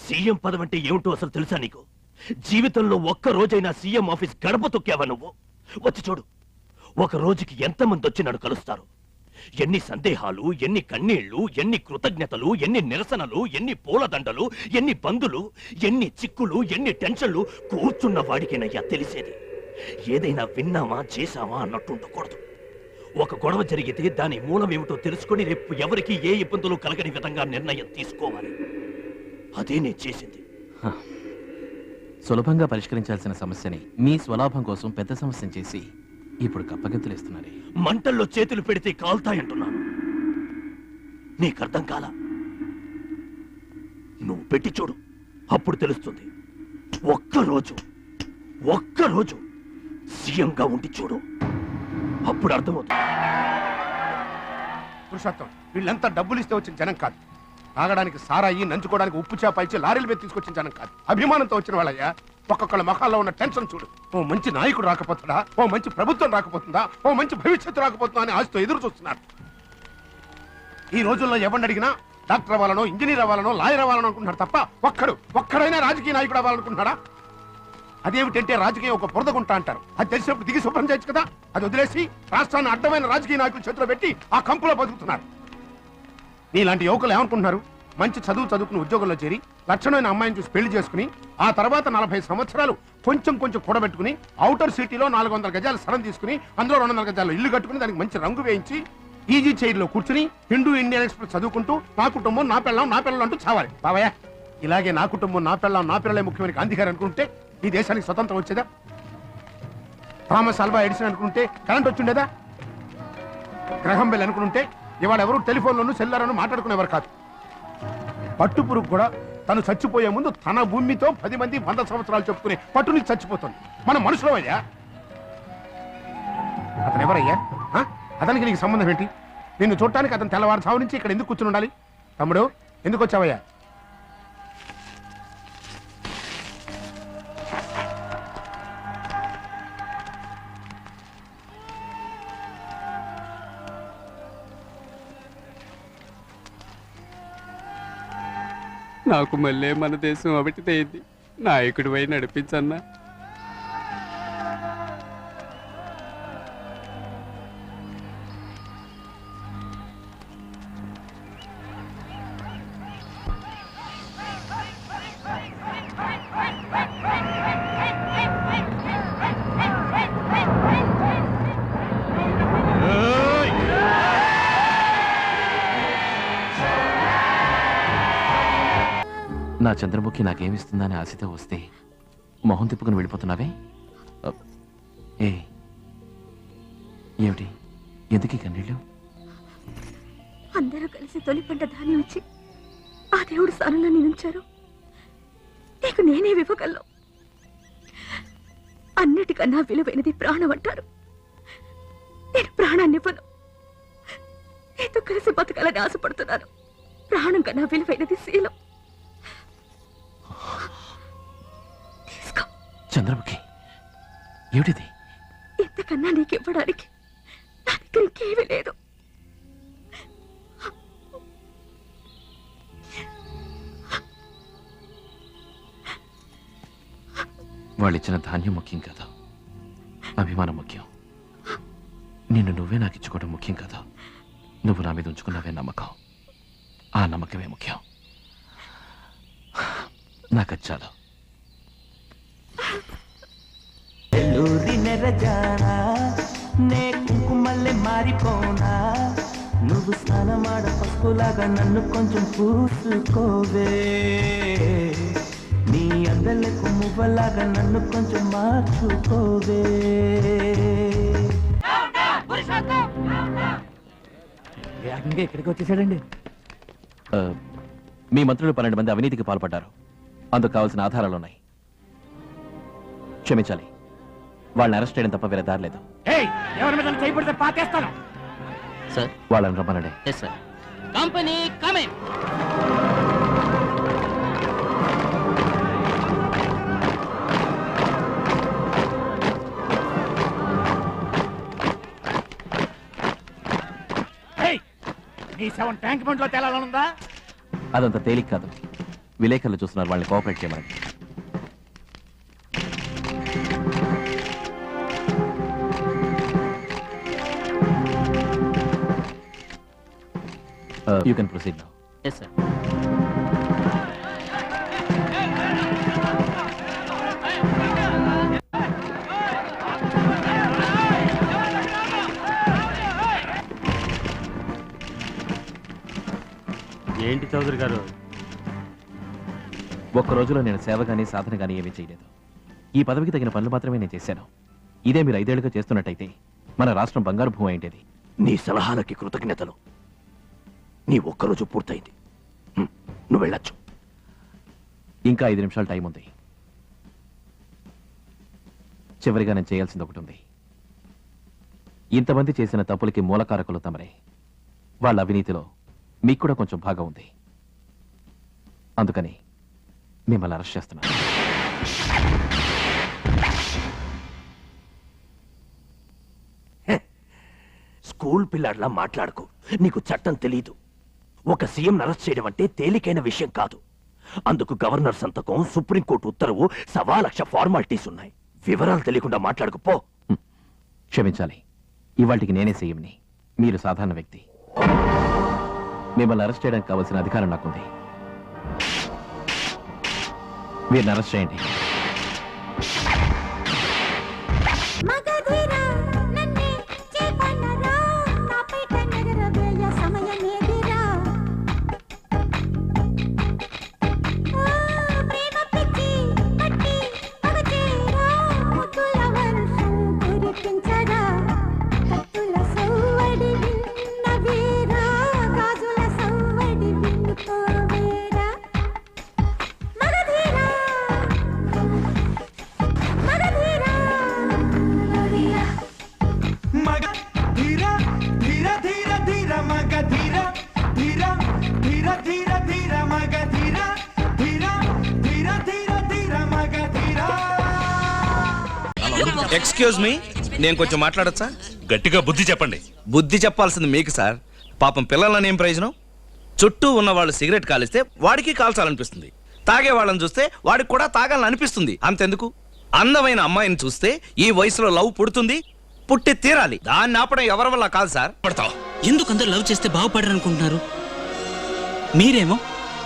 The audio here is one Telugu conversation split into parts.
సీఎం పదం అంటే ఏమిటో అసలు తెలుసా నీకు? జీవితంలో ఒక్క రోజైనా సీఎం ఆఫీస్ గడప తొక్కావా నువ్వు? వచ్చి చూడు, ఒక రోజుకి ఎంతమంది వచ్చి నన్ను కలుస్తారు. ఎన్ని సందేహాలు, ఎన్ని కన్నీళ్లు, ఎన్ని కృతజ్ఞతలు, ఎన్ని నిరసనలు, ఎన్ని పూలదండలు, ఎన్ని బందులు, ఎన్ని చిక్కులు, ఎన్ని టెన్షన్లు కూర్చున్న వాడికేనయ్యా తెలిసేది. ఏదైనా విన్నామా చేశామా అన్నట్టు ఉండకూడదు. ఒక గొడవ జరిగితే దాని మూలం ఏమిటో తెలుసుకొని రేపు ఎవరికి ఏ ఇబ్బందులు కలగని విధంగా నిర్ణయం తీసుకోవాలి. అదే నేను చేసింది. సులభంగా పరిష్కరించాల్సిన సమస్యని మీ స్వలాభం కోసం పెద్ద సమస్యను చేసి ఇప్పుడు కప్పగెత్తులేస్తున్నారే. మంటల్లో చేతులు పెడితే కాల్తాయంటున్నాను. నీకర్థం కాలా? నువ్వు పెట్టి చూడు, అప్పుడు తెలుస్తుంది. ఒక్కరోజు సీఎంగా ఉండి చూడు, అప్పుడు అర్థమవుతుంది. పురుషోత్తం, వీళ్ళంతా డబ్బులు ఇస్తే వచ్చిన జనం కాదు. తాగడానికి సారాయి, నంచుకోవడానికి ఉప్పు చేప ఇచ్చి లారీల మీద తీసుకొచ్చిన జనం కాదు. అభిమానంతో వచ్చిన వాళ్ళయ్యా. ఒక్కొక్కళ్ళ ముఖాల్లో ఉన్న టెన్షన్ చూడు. ఓ మంచి నాయకుడు రాకపోతుందా, ఓ మంచి ప్రభుత్వం రాకపోతుందా, ఓ మంచి భవిష్యత్తు రాకపోతుందా అని ఆశతో ఎదురు చూస్తున్నారు. ఈ రోజుల్లో ఎవరిని అడిగినా డాక్టర్ అవ్వాలనో, ఇంజనీర్ అవ్వాలనో, లాయర్ అవ్వాలనో అనుకుంటున్నారు తప్ప ఒక్కడైనా రాజకీయ నాయకుడు అవ్వాలనుకుంటున్నాడా? అదేమిటంటే రాజకీయం ఒక బురదగుంట అంటారు. అది తెలిసినప్పుడు దిగి శుభ్రం చేయొచ్చు కదా. అది వదిలేసి రాష్ట్రాన్ని అడ్డమైన రాజకీయ నాయకుల చేతిలో పెట్టి ఆ కంపులో బతుకుతున్నారు. నీలాంటి యువకులు ఏమనుకుంటున్నారు? మంచి చదువుకుని ఉద్యోగంలో చేరి లక్షణమైన అమ్మాయిని చూసి పెళ్లి చేసుకుని ఆ తర్వాత 40 సంవత్సరాలు కొంచెం కూడబెట్టుకుని ఔటర్ సిటీలో 400 గజాలు స్థలం తీసుకుని అందులో 200 గజాలు ఇల్లు కట్టుకుని దానికి మంచి రంగు వేయించి ఈజీ చైర్ లో కూర్చుని హిందూ ఇండియన్ ఎక్స్ప్రెస్ చదువుకుంటూ నా కుటుంబం నా పెళ్ళం అంటూ చావాలి. బావయ్య, ఇలాగే నా కుటుంబం నా పెళ్ళం నా పిల్లలే ముఖ్యమైన గాంధీ గారు అనుకుంటే ఈ దేశానికి స్వతంత్రం వచ్చేదా? థామస్ ఆల్వా ఎడిసన్ అనుకుంటే కరెంట్ వచ్చిండేదా? గ్రహం బెల్ అనుకుంటే ఇవాళ ఎవరు టెలిఫోన్లోనూ సెల్లారను మాట్లాడుకునేవారు కాదు. పట్టుపురుగు కూడా తను చచ్చిపోయే ముందు తన భూమితో 10 మంది 100 సంవత్సరాలు చెప్పుకునే పట్టుని చచ్చిపోతుంది. మన మనుషులో అయ్యా. అతను ఎవరయ్యా? అతనికి నీకు సంబంధం ఏంటి? నిన్ను చూడటానికి అతను తెల్లవారుజాము నుంచి ఇక్కడ ఎందుకు కూర్చుని ఉండాలి? తమ్ముడు, ఎందుకు వచ్చావయ్యా? నాకు మళ్ళీ మన దేశం అవిటిదైంది. నాయకుడి వై నడిపించన్నా. నా చంద్రముఖి నాకేమిస్తుందని ఆశతో వస్తే మొహం తిప్పుకుని వెళ్ళిపోతున్నావే. ఏమిటి, ఎందుకీ కన్నీళ్ళు? అందరూ కలిసి తొలి పంట ధాన్యం ఇచ్చి ఆ దేవుడు స్థానంలో నిలుంచారు. నీకు నేనే వివ్వగలను. అన్నిటికన్నా విలువైనది ప్రాణం అంటారు. నేను ప్రాణాన్ని ఇవ్వను. నీతో కలిసి బతకాలని ఆశపడుతున్నాను. ప్రాణం కన్నా విలువైనది శీలం. చంద్రముఖి, ఏమిటిది? ఇంతకన్నా నీకు ఇవ్వడానికి నా దగ్గర ఇంకేమీ లేదు. వాళ్ళిచ్చిన ధాన్యం ముఖ్యం కాదు, అభిమానం ముఖ్యం. నిన్ను నువ్వే నాకు ఇచ్చుకోవడం ముఖ్యం కాదు. నువ్వు నా మీద ఉంచుకున్నావే నమ్మకం, ఆ నమ్మకమే ముఖ్యం. నాకు చాలు. నే కుంకుమల్లే మారిపోనా, నువ్వు స్నానమాడ పసుపులాగా నన్ను కొంచెం పూసుకోవే, నీ అందలకు మువ్వలాగా నన్ను కొంచెం మార్చుకోవే. ఇక్కడికి వచ్చేసాడండి. మీ మంత్రులు 12 మంది అవినీతికి పాల్పడ్డారు. అందుకు కావాల్సిన ఆధారాలున్నాయి. క్షమించాలి, వాళ్ళని అరెస్ట్ చేయడం తప్ప వేరే దారి లేదు. సార్, వాళ్ళని రమ్మనండి. Company coming. నీ శవం ట్యాంక్ బండ్ లో తేలాలనుందా? అదంత తేలిక కాదు. విలేకరులు చూస్తున్నారు, వాళ్ళని కోఆపరేట్ చేయమని. You can proceed now. Yes sir. ఏంటి చౌదరి గారు? ఒక్క రోజులో నేను సేవ కానీ సాధన కానీ ఏమీ చేయలేదు. ఈ పదవికి తగిన పనులు మాత్రమే నేను చేశాను. ఇదే మీరు 5 ఏళ్లుగా చేస్తున్నట్టయితే మన రాష్ట్రం బంగారు భూమి అయింటేది. నీ సలహాలకి కృతజ్ఞతలు. నీ ఒక్కరోజు పూర్తయింది, నువ్వు వెళ్ళొచ్చు. ఇంకా 5 నిమిషాలు టైం ఉంది. చివరిగా నేను చేయాల్సింది ఒకటి ఉంది. ఇంతమంది చేసిన తప్పులకి మూలకారకులు తమరే. వాళ్ళ అవినీతిలో మీకు కూడా కొంచెం భాగం ఉంది. అందుకని మిమ్మల్ని అరెస్ట్ చేస్తున్నాను. స్కూల్ పిల్లాడిలా మాట్లాడుకో. నీకు చట్టం తెలీదు. ఒక సీఎం అరెస్ట్ చేయడం అంటే తేలికైన విషయం కాదు. అందుకు గవర్నర్ సంతకం, సుప్రీంకోర్టు ఉత్తర్వు, 1,00,000 ఫార్మాలిటీస్ ఉన్నాయి. వివరాలు తెలియకుండా మాట్లాడుకుపో. క్షమించాలి, ఇవాటికి నేనే సీఎంని, మీరు సాధారణ వ్యక్తి. మిమ్మల్ని అరెస్ట్ చేయడానికి కావాల్సిన అధికారం నాకుంది. వీరిని అరెస్ట్ చేయండి. ఎక్స్క్యూజ్ మీ, నేను కొంచెం మాట్లాడచ్చా? గట్టిగా బుద్ధి చెప్పండి. బుద్ధి చెప్పాల్సింది మీకు సార్. పాపం పిల్లలని ఏం ప్రయోజనం? చుట్టూ ఉన్న వాళ్ళు సిగరెట్ కాలిస్తే వాడికి కాల్చాలనిపిస్తుంది. తాగే వాళ్ళని చూస్తే వాడికి కూడా తాగాలని అనిపిస్తుంది. అంతెందుకు, అందమైన అమ్మాయిని చూస్తే ఈ వయసులో లవ్ పుడుతుంది, పుట్టి తీరాలి. దాన్ని ఆపడం ఎవరి వల్ల కాదు సార్. పడతావు. ఎందుకు అందరూ లవ్ చేస్తే బాగుపడరు అనుకుంటున్నారు? మీరేమో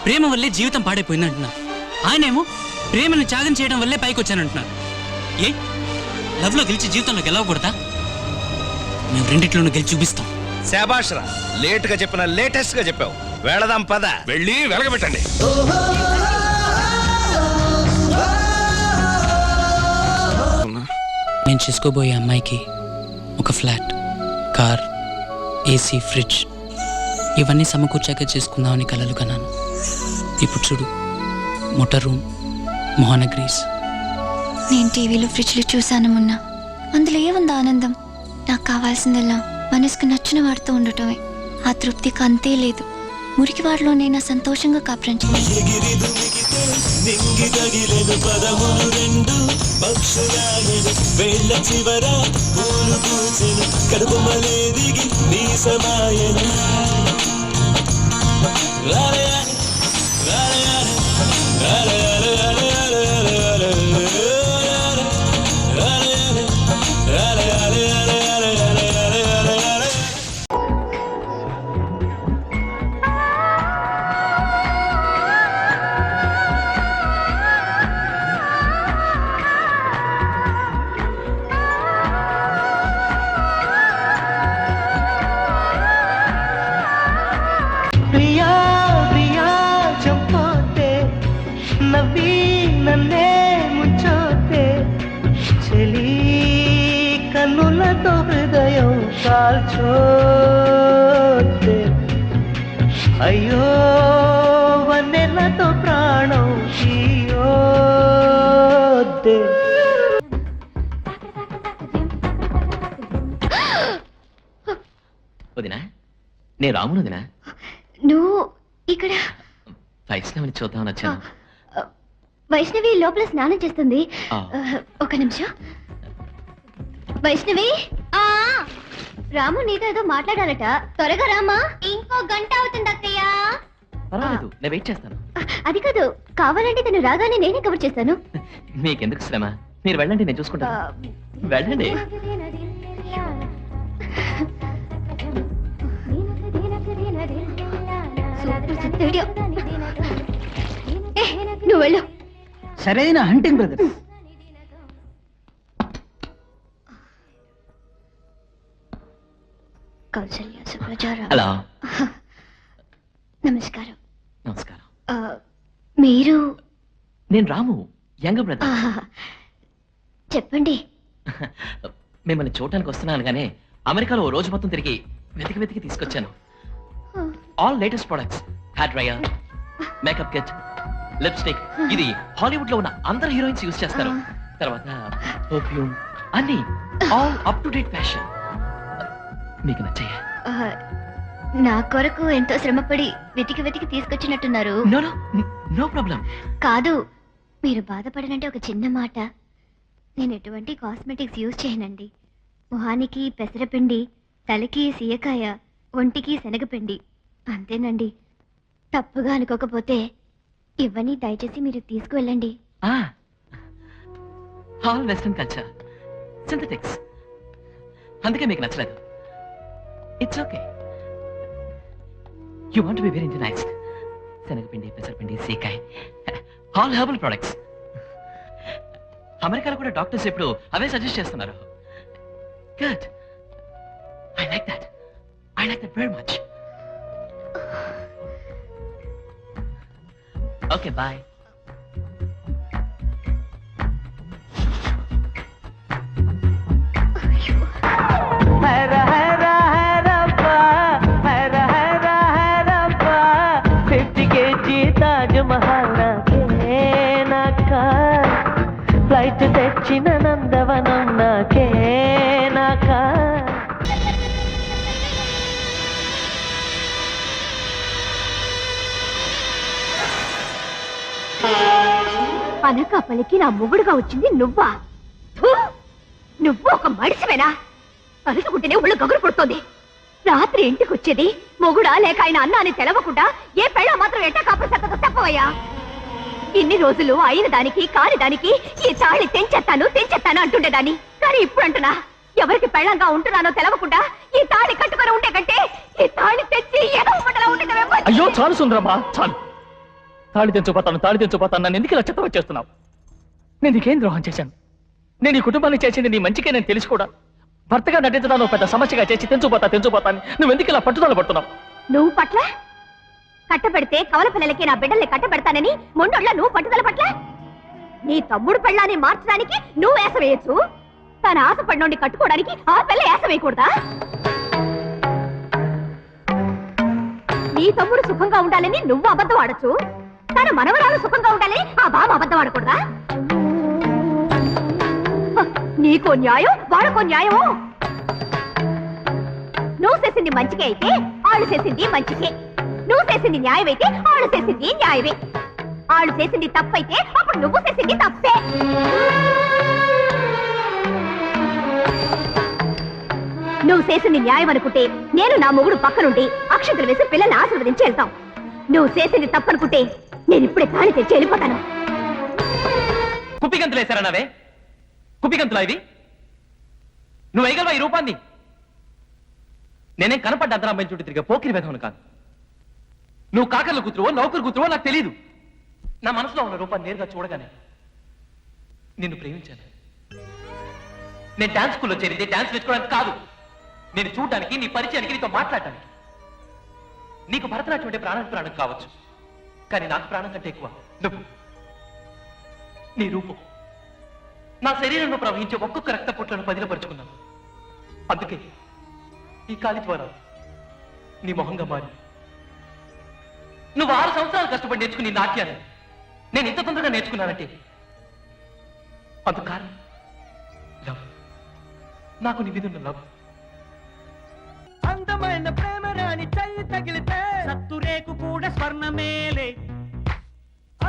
ప్రేమ వల్లే జీవితం పాడైపోయిందంటున్నారు. ఆయనేమో ప్రేమను త్యాగం చేయడం వల్లే పైకి వచ్చానంటున్నారు. ఏ లవ్ లో గెలిచి జీవితంలో గెలవకూడదా? మేము రెండిట్లోనూ గెలిచి చూపిస్తాం. శాబాష్ రా, లేట్ గా చెప్పిన లేటెస్ట్ గా చెప్పావు. వెళదాం పద. వెళ్ళి వెలగబెట్టండి. నేను చేసుకోబోయే అమ్మాయికి ఒక ఫ్లాట్, కార్, ఏసీ, ఫ్రిడ్జ్ ఇవన్నీ సమకూర్చాక చేసుకుందామని కలలు కన్నాను. ఇప్పుడు చూడు, మోటార్ రూమ్, మోహనగ్రీస్. నేను టీవీలో ఫ్రిడ్జ్లు చూశాను మొన్న. అందులో ఏముంది ఆనందం? నాకు కావాల్సిందల్లా మనసుకు నచ్చిన వాడితో ఉండటమే. ఆ తృప్తికి అంతే లేదు. మురికి వాడిలోనైనా సంతోషంగా కాపురం నన్నే ముంచోతే చెలి కన్నులతో హృదయం కాల్చోతే అయ్యో వన్నెలతో ప్రాణం తీయోతే. వదినా, నేను రామును వదినా. నువ్వు ఇక్కడ? వైష్ణవిని చూద్దామని వచ్చాను. వైష్ణవి లోపల స్నానం చేస్తుంది. ఒక నిమిషం. వైష్ణవి, రాము నీతో ఏదో మాట్లాడాలట. త్వరగా రామా, ఇంకో గంట అవుతుంది అక్కయ్య. పర్వాలేదు నేను వెయిట్ చేస్తాను. అది కాదు, కావాలంటే తను రాగానే నేనే కవర్ చేస్తాను. మీకెందుకు శ్రమ, మీరు వెళ్ళండి, నేను చూసుకుంటాను. వెళ్ళండి. నువ్వు వెళ్ళు. సరైన హంటింగ్ బ్రదర్. కౌసల్య సుప్రజారావు. హలో. నమస్కారం. నమస్కారం. మీరు? నేను రాము, యంగ్ బ్రదర్. చెప్పండి. మిమ్మల్ని చూడటానికి వస్తున్నాను కానీ అమెరికాలో ఓ రోజు మొత్తం తిరిగి వెతికి తీసుకొచ్చాను. All latest products, hair dryer, makeup kit, lipstick. ఇది హాలీవుడ్ లో ఉన్న అందరు హీరోయిన్స్ యూజ్ చేస్తారు. తర్వాత పర్ఫ్యూమ్, అన్ని all up to date fashion. మీకు నచ్చాయా? నా కొరకు ఎంతో శ్రమపడి వెతికి తీసుకొచ్చినట్టున్నారు. No problem. కాదు, మీరు బాధపడనంటే ఒక చిన్న మాట. నేను ఎటువంటి కాస్మెటిక్స్ యూజ్ చేయనండి. మొహానికి పెసరపిండి, తలకి సీయకాయ, ఒంటికి శనగపిండి, అంతేనండి. తప్పుగా అనుకోకపోతే ఇవన్నీ దయచేసి మీరు తీసుకువెళ్ళండి. ఆల్ వెస్టర్న్ కల్చర్, సింథటిక్స్, అందుకే మీకు నచ్చలేదు. It's okay. You want be very internalised. శనగపిండి, పెసరపిండి, సీకాయ్, ఆల్ హెర్బల్ ప్రొడక్ట్స్. అమెరికాలో కూడా డాక్టర్స్ ఇప్పుడు అవే సజెస్ట్ చేస్తున్నారు. Good. I like that very much. Okay, bye. Flight తెచ్చిన నందవనం నాకే నాకా. అనకాపలికి నా మొగుడుగా వచ్చింది నువ్వా? నువ్వు ఒక మడిసివేనా? తలుచుకుంటేనే ఒళ్ళు గగురు పుడుతోంది. రాత్రి ఇంటికి వచ్చేది మొగుడా లేక ఆయన అన్నాన్ని తెలవకుండా ఏ పెళ్ళ మాత్రం ఎట్టా కాపురం సత్తదో చెప్పవయ్యా. ఇన్ని రోజులు అయిన దానికి కాని దానికి ఈ తాళి తెంచెత్తాను అంటుండేదాన్ని. కానీ ఇప్పుడు అంటున్నా, ఎవరికి పెళ్ళంగా ఉంటున్నానో తెలవకుండా ఈ తాళి కట్టుకొని ఉండే కంటే ఈ తాళి తెచ్చి ఏదో ఒకటిలా ఉండేదే. అయ్యో చాలు సుందరమ్మా, చాలు. తాళి తెంచుపోతాను నన్ను ఎందుకు ఇలా చెత్త వచ్చేస్తున్నావు? నేను నీకేం ద్రోహం చేశాను? నేను ఈ కుటుంబాన్ని చేసింది నీ మంచికే నేను తెలిసి కూడా భర్తగా నటించడాను పెద్ద సమస్యగా చేసి తెంచుపోతాను నువ్వు ఎందుకు ఇలా పట్టుదల పడుతున్నావు? నువ్వు పట్ల కట్టబెడితే కవల పిల్లలకి నా బిడ్డల్ని కట్టబెడతానని మొండోళ్ళ నువ్వు పట్టుదల పట్ల నీ తమ్ముడు పెళ్ళాన్ని మార్చడానికి నువ్వు వేస వేయచ్చు. తన ఆశపడినోడిని కట్టుకోవడానికి ఆ పిల్ల వేస వేయకూడదా? నీ తమ్ముడు సుఖంగా ఉండాలని నువ్వు అబద్ధం ఆడచ్చు. తన మనవరాలు సుఖంగా ఉండాలని ఆ బామ అబద్ధం ఆడకూడదా? నీకో న్యాయం, వాడుకో న్యాయమో. నువ్వు చేసింది మంచికే అయితే ఆళ్ళు చేసింది మంచికే. నువ్వు చేసింది న్యాయం అయితే ఆళ్ళు చేసింది న్యాయమే. ఆళ్ళు చేసింది తప్పైతే అప్పుడు నువ్వు చేసింది తప్పే. నువ్వు చేసింది న్యాయం అనుకుంటే నేను నా మొగుడు పక్కనుండి అక్షంతలు వేసి పిల్లల్ని ఆశీర్వదించి వెళ్తాం. నువ్వు చేసింది తప్పనుకుంటే నేను ఇప్పుడే తాళి తెచ్చి వెళ్ళిపోతాను. కుప్పిగంతులు వేశారా నావే? కుప్పిగంతులా ఇవి? నువ్వు వేయగలవా ఈ రూపాన్ని? నేనేం కనపడ్డ అద్దరాంబైన చుట్టూ తిరిగే పోకిరి వేధవను కాదు. నువ్వు కాకర్ల కూతురువో నౌకరు కూతురువో నాకు తెలీదు. నా మనసులో ఉన్న రూపాన్ని నేరుగా చూడగానే నిన్ను ప్రేమించాను. నేను డాన్స్ స్కూల్లో చేరింది డాన్స్ నేర్చుకోవడానికి కాదు, నేను చూడడానికి, నీ పరిచయానికి, నీతో మాట్లాడటానికి. నీకు భరతనాట్యం అంటే ప్రాణం కావచ్చు, కానీ నాకు ప్రాణం కంటే ఎక్కువ నువ్వు. నీ రూపం నా శరీరంలో ప్రవహించే ఒక్కొక్క రక్త పొట్లను పదిలపరుచుకున్నాను. అందుకే ఈ కాలి ద్వారా నీ మొహంగా మారి నువ్వు 6 సంవత్సరాలు కష్టపడి నేర్చుకుని నాట్యాన్ని నేను ఇంత తొందరగా నేర్చుకున్నానంటే అందుకు కారణం లవ్. నాకు నీ మీద ఉన్న లవ్. అందమైన ప్రేమ రాణి చెయ్యి తగిలితే సత్తురేకు కూడా స్వర్ణమేలే.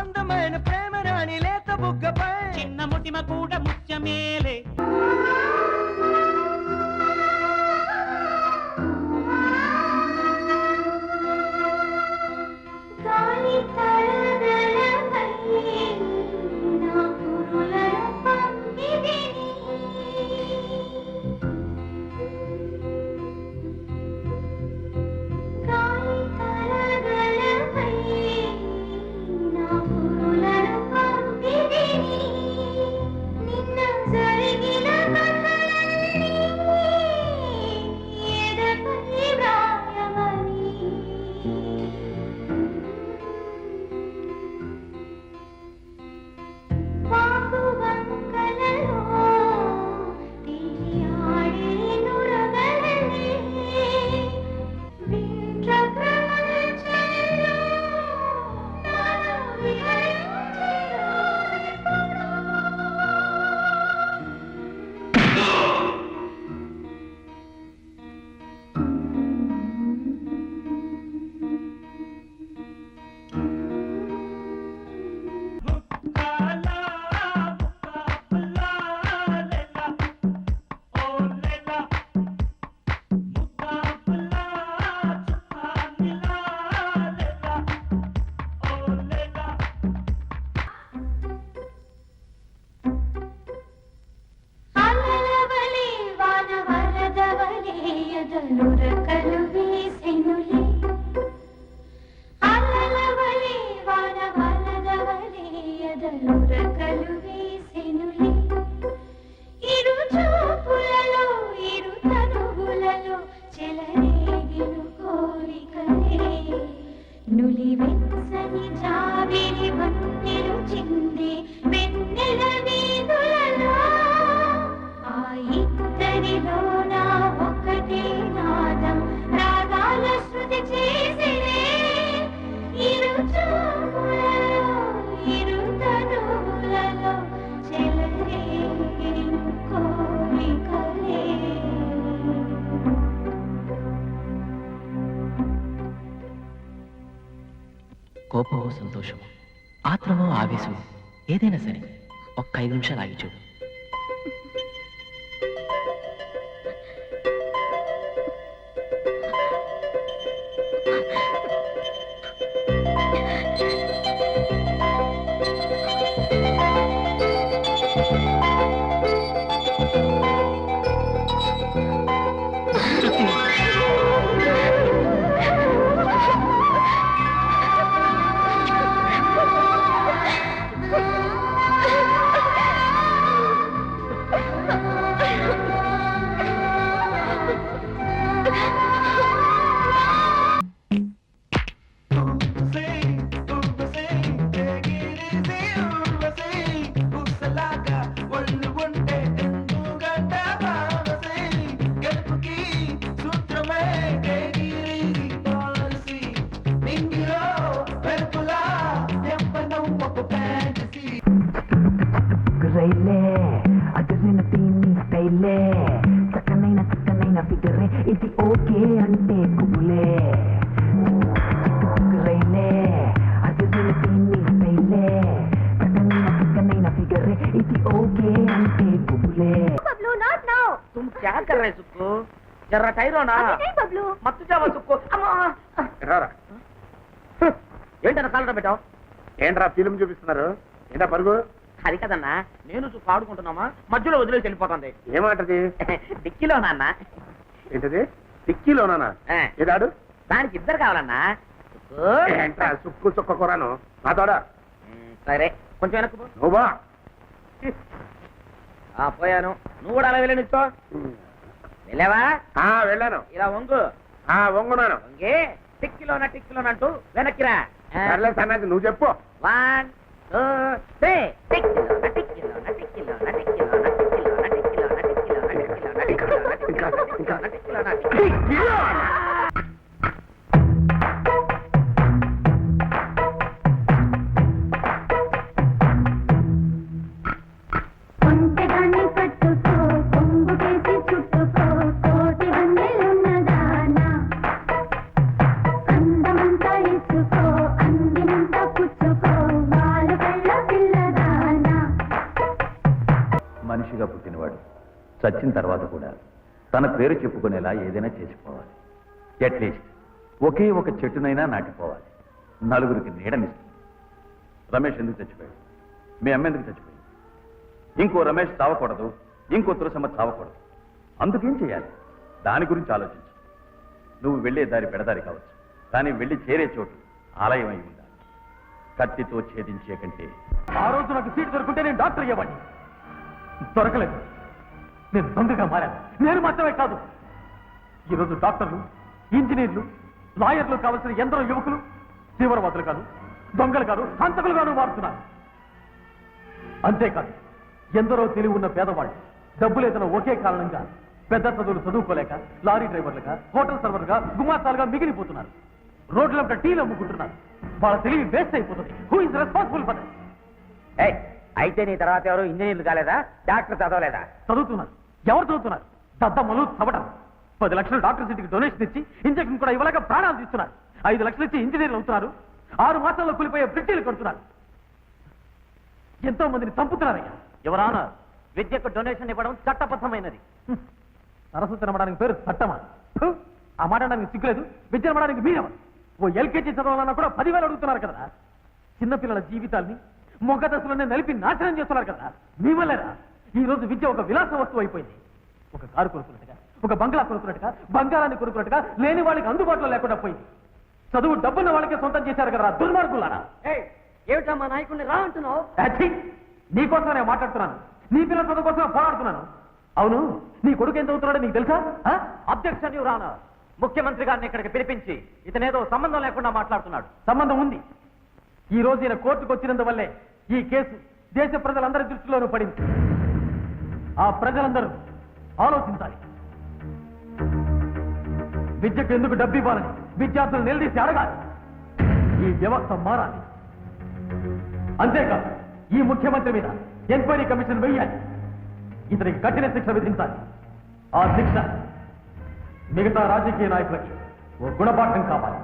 అందమైన ప్రేమ రాణి లేత బుగ్గపై చిన్న ముటిమ కూడా ముత్యమేలే. నురకలు వేసెనులే ఇరు చూపులలో ఇరు తనువులలో చెలరేగిను కోరికలే నులివెచ్చని జాబిలి వన్నెలు చిందే వెన్నెల వీధులలో ఆ ఇద్దరిలోన ఒకటే నాదం రాగాల శృతి చేసినే ఇరు చూపులలో ఇరు తనువులలో చెలరేగిను కోరికలే కోపమో సంతోషమో ఆత్రమో ఆవేశమో ఏదైనా సరే ఒక్క 5 నిమిషాలు ఆగి చూడు. ఇది ఓకే అంటే కుబులే రైలే అది స్టైలే చక్కనైన ఫిగరే ఇది ఓకే అంటే కుబులే. बबलू नॉट नाउ तुम क्या कर रहे सुक्कू जरा टाइरो ना नहीं बबलू మత్తు చావా సుక్కు అమ్మా రారా ఏంటన్నా కాలరా పెట్టావు ఏంట్రా ఫిల్మ్ చూపిస్తున్నారు ఏంటా పరుగు అది కదన్నా నేను చూసి ఆడుకుంటున్నామా మధ్యలో వదిలేసి వెళ్ళిపోతుంది ఏమాటది డిక్కీలో నాన్న ఏంటది డిక్కీలోనా ఏదాడు దానికి ఇద్దరు కావాలన్నా ఏంట్రా సుక్కు చుక్క కూరను నా తోడా సరే కొంచెం వెనక్కు నువ్వా పోయాను నువ్వు కూడా అలా వెళ్ళి నిచ్చో వెళ్ళావా వెళ్ళాను ఇలా వంగు వంగున్నాను వంగి టిక్కిలోనంటూ వెనక్కిరా సన్నది నువ్వు చెప్పు 1 2 3 మనిషిగా పుట్టినవాడు చచ్చిన తర్వాత కూడా తన పేరు చెప్పుకునేలా ఏదైనా చేసిపోవాలి. అట్లీస్ట్ ఒకే ఒక చెట్టునైనా నాటిపోవాలి. నలుగురికి నీడనిస్తుంది. రమేష్ ఎందుకు చచ్చిపోయాడు? మీ అమ్మ ఎందుకు చచ్చిపోయింది? ఇంకో రమేష్ చావకూడదు, ఇంకో తులసమ్మ చావకూడదు. అందుకేం చేయాలి? దాని గురించి ఆలోచించు. నువ్వు వెళ్ళే దారి పెడదారి కావచ్చు, కానీ వెళ్ళి చేరే చోటు ఆలయం అయి ఉండాలి. కత్తితో ఛేదించే కంటే ఆ రోజు నాకు సీట్ దొరుకుంటే నేను డాక్టర్ అయ్యేవాడిని. దొరకలేదు. నేను దొంగగా మారాను. నేను మాత్రమే కాదు, ఈరోజు డాక్టర్లు, ఇంజనీర్లు, లాయర్లు కావలసిన ఎందరో యువకులు తీవ్రవాదులు కాదు, దొంగలు కాదు, హంతకులు కాదు మారుతున్నారు. అంతేకాదు, ఎందరో తెలివి ఉన్న పేదవాళ్ళు డబ్బు లేదన్న ఒకే కారణంగా పెద్ద చదువులు చదువుకోలేక లారీ డ్రైవర్లుగా, హోటల్ సర్వర్గా, గుమాస్తాలుగా మిగిలిపోతున్నారు. రోడ్లంతా టీలు అమ్ముకుంటున్నారు. వాళ్ళ తెలివి వేస్ట్ అయిపోతుంది. Who is responsible for this? అయితే నీ తర్వాత ఎవరు ఇంజనీర్లు కాలేదా? డాక్టర్ చదవలేదా? చదువుతున్నారు. ఎవరు చదువుతున్నారు? దద్దమ్మలు చవటం. 10 లక్షలు డాక్టర్ సీట్కి డొనేషన్ ఇచ్చి ఇంజక్షన్ కూడా ఇవ్వలేక ప్రాణాలు తీస్తున్నారు. 5 లక్షలు ఇచ్చి ఇంజనీర్లు అవుతున్నారు. 6 మాసాల్లో కూలిపోయే బ్రిడ్జీలు కడుతున్నారు. ఎంతో మందిని చంపుతున్నారయ్యా. ఎవరానా విద్యకు డొనేషన్ ఇవ్వడం చట్టబద్ధమైనది. సరస్వతి నమ్మడానికి పేరు చట్టమా? ఆ మాట అనడానికి సిగ్గులేదు. విద్య నమ్మడానికి మీరెవరు? ఓ ఎల్కేజీ చదవాలన్నా కూడా 10,000 అడుగుతున్నారు కదా. చిన్నపిల్లల జీవితాల్ని మొగ్గ దశలోనే నలిపి నాశనం చేస్తున్నారు కదా. మీ వల్లేరా ఈ రోజు విద్య ఒక విలాస వస్తువు అయిపోయింది. ఒక కారు కొనుక్కున్నట్టుగా, ఒక బంగ్లా కొనుక్కున్నట్టుగా, బంగారాన్ని కొనుక్కున్నట్టుగా లేని వాళ్ళకి అందుబాటులో లేకుండా పోయింది. చదువు డబ్బున్న వాళ్ళకే సొంతం చేశారు కదా దుర్మార్గులారా. ఏమిటా మా నాయకుడిని రా అంటున్నావు? నీకోసమే మాట్లాడుతున్నాను, నీ పిల్లల చదువు కోసమే పోరాడుతున్నాను. అవును, నీ కొడుకు ఎంత అవుతున్నాడో నీకు తెలుసా? Objection your honour. ముఖ్యమంత్రి గారిని ఇక్కడికి పిలిపించి ఇతనేదో సంబంధం లేకుండా మాట్లాడుతున్నాడు. సంబంధం ఉంది. ఈ రోజు ఈయన కోర్టుకు వచ్చినందువల్లే ఈ కేసు దేశ ప్రజలందరి దృష్టిలోనూ పడింది. ఆ ప్రజలందరూ ఆలోచించాలి. విద్యకు ఎందుకు డబ్బు ఇవ్వాలని విద్యార్థులు నిలదీసి అడగాలి. ఈ వ్యవస్థ మారాలి. అంతేకాదు, ఈ ముఖ్యమంత్రి మీద ఎంక్వైరీ కమిషన్ వేయాలి. ఇతనికి కఠిన శిక్ష విధించాలి. ఆ శిక్ష మిగతా రాజకీయ నాయకులకి ఓ గుణపాఠం కావాలి.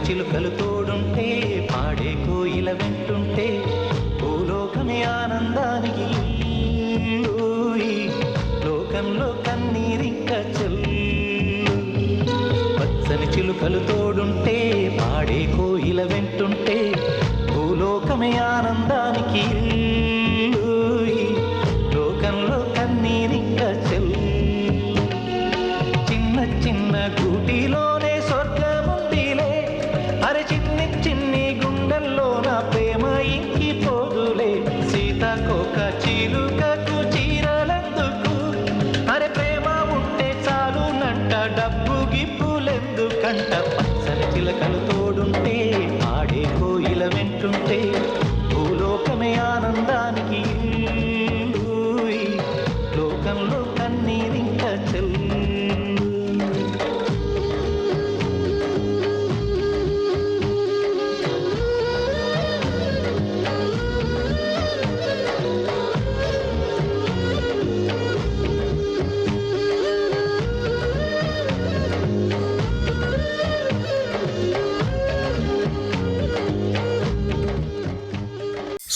చిలుకలు తోడుంటే పాడే కోయిల వెంటుంటే భూలోకమే ఆనందానికి లోకంలో కన్నీరింక చెల్లు. పచ్చని చిలుకలు తోడుంటే పాడే కోయిల వెంటుంటే భూలోకమే ఆనందానికి లోకంలో కన్నీరింక చెల్లు. చిన్న చిన్న గూటిలోనే స్వర్గముందిలే, అరే చిన్ని చిన్ని గుండెల్లో నా ప్రేమ ఇంకి పోదులే. సీతాకోక చిలుకకు చీరలెందుకు, అరే ప్రేమ ఉంటే చాలునంట, డబ్బు గిప్పులెందుకంట. పచ్చని చిలకలు తోడుంటే ఆడే కోయిల వెంటుంటే భూలోకమే ఆనందానికి లోకంలో కన్నీరింక చెల్లు.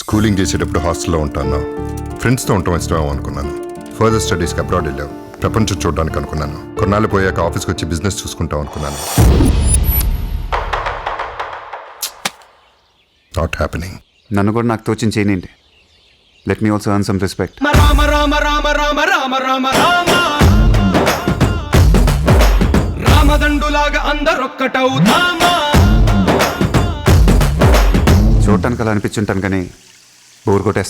స్కూలింగ్ చేసేటప్పుడు హాస్టల్లో ఉంటాను. ఫ్రెండ్స్తో ఉండటం ఇష్టమేమో అనుకున్నాను. ఫర్దర్ స్టడీస్కి అబ్రాడ్ వెళ్ళావు. ప్రపంచం చూడడానికి అనుకున్నాను. కొన్నాళ్ళు పోయాక ఆఫీస్కి వచ్చి బిజినెస్ చూసుకుంటాం అనుకున్నాను. Not happening. నన్ను కూడా నాకు తోచిన చేయనండి. Let me also earn some respect. Rama Rama Rama Rama Rama Rama Rama రామదండులాగా అందరొక్కటవుతామా. చూడటానికి అలా అనిపించుంటాను కానీ బోర్ కొట్టేస్తాను.